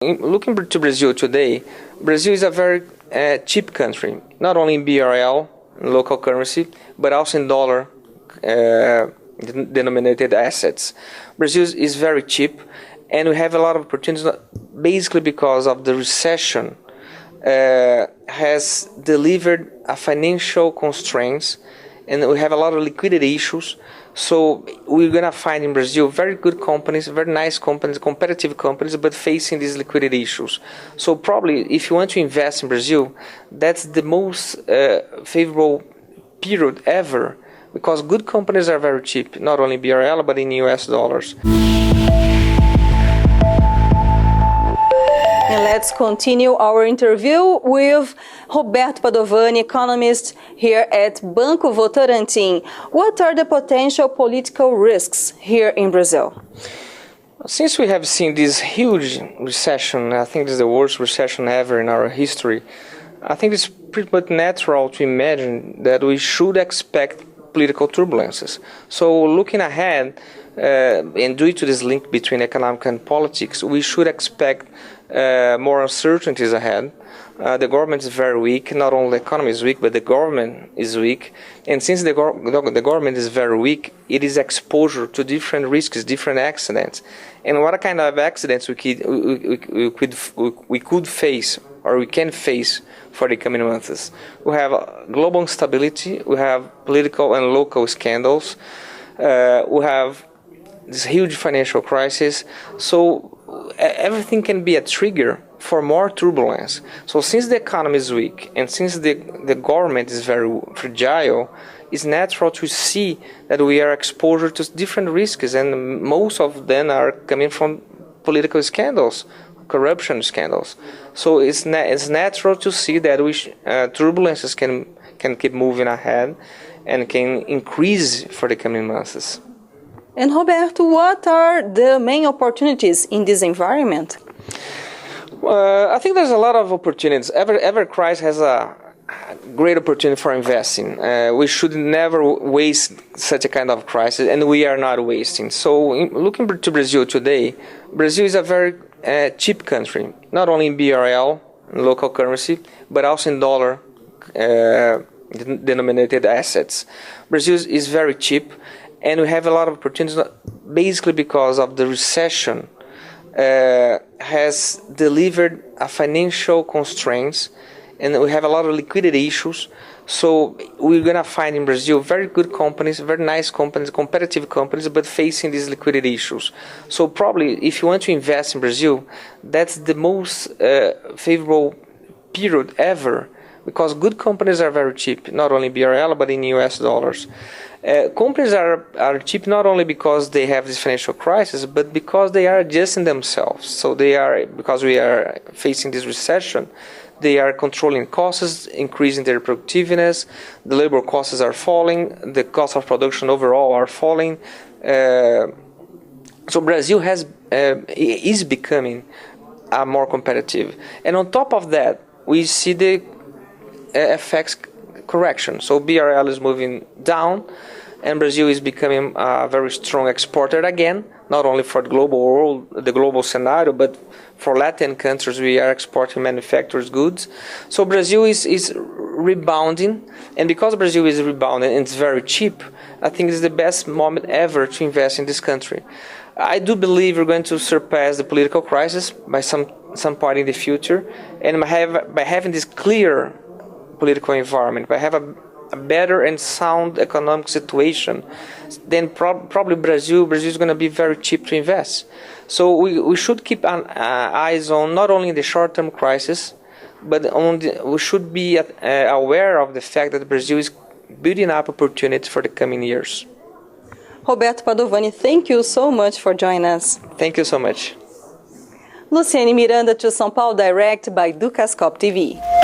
Looking to Brazil today, Brazil is a very cheap country, not only in BRL, local currency, but also in dollar denominated assets. Brazil is very cheap, and we have a lot of opportunities, basically because of the recession has delivered a financial constraints, and we have a lot of liquidity issues. So we're going to find in Brazil very good companies, very nice companies, competitive companies, but facing these liquidity issues. So probably if you want to invest in Brazil, that's the most favorable period ever, because good companies are very cheap, not only BRL, but in US dollars. And let's continue our interview with Roberto Padovani, economist here at Banco Votorantim. What are the potential political risks here in Brazil? Since we have seen this huge recession, I think this is the worst recession ever in our history, I think it's pretty much natural to imagine that we should expect political turbulences. So looking ahead, and due to this link between economic and politics, we should expect more uncertainties ahead. The government is very weak. Not only the economy is weak, but the government is weak. And since the government is very weak, it is exposure to different risks, different accidents. And what kind of accidents we could face, or we can face for the coming months? We have global instability, we have political and local scandals, we have this huge financial crisis. So everything can be a trigger for more turbulence. So since the economy is weak and since the government is very fragile, it's natural to see that we are exposed to different risks, and most of them are coming from political scandals, corruption scandals. So it's natural to see that turbulences can keep moving ahead and can increase for the coming months. And Roberto, what are the main opportunities in this environment? I think there's a lot of opportunities. Every crisis has a great opportunity for investing. We should never waste such a kind of crisis, and we are not wasting. So looking to Brazil today, Brazil is a very cheap country, not only in BRL, local currency, but also in dollar denominated assets. Brazil is very cheap, and we have a lot of opportunities, basically because of the recession has delivered a financial constraints, and we have a lot of liquidity issues. So we're going to find in Brazil very good companies, very nice companies, competitive companies, but facing these liquidity issues. So probably if you want to invest in Brazil, that's the most favorable period ever, because good companies are very cheap, not only BRL, but in US dollars. Companies are cheap not only because they have this financial crisis, but because they are adjusting themselves. So because we are facing this recession, they are controlling costs, increasing their productiveness, the labor costs are falling, the cost of production overall are falling. So Brazil is becoming more competitive. And on top of that, we see the FX correction. So BRL is moving down, and Brazil is becoming a very strong exporter again, not only for the global world, the global scenario, but for Latin countries we are exporting manufactured goods. So Brazil is rebounding, and because Brazil is rebounding and it's very cheap, I think it's the best moment ever to invest in this country. I do believe we're going to surpass the political crisis by some point in the future, and by having this clear political environment, by having a better and sound economic situation, then probably Brazil is going to be very cheap to invest. So we should keep eyes on not only the short-term crisis, but we should be aware of the fact that Brazil is building up opportunities for the coming years. Roberto Padovani, thank you so much for joining us. Thank you so much. Luciane Miranda to São Paulo, direct by Dukascopy TV.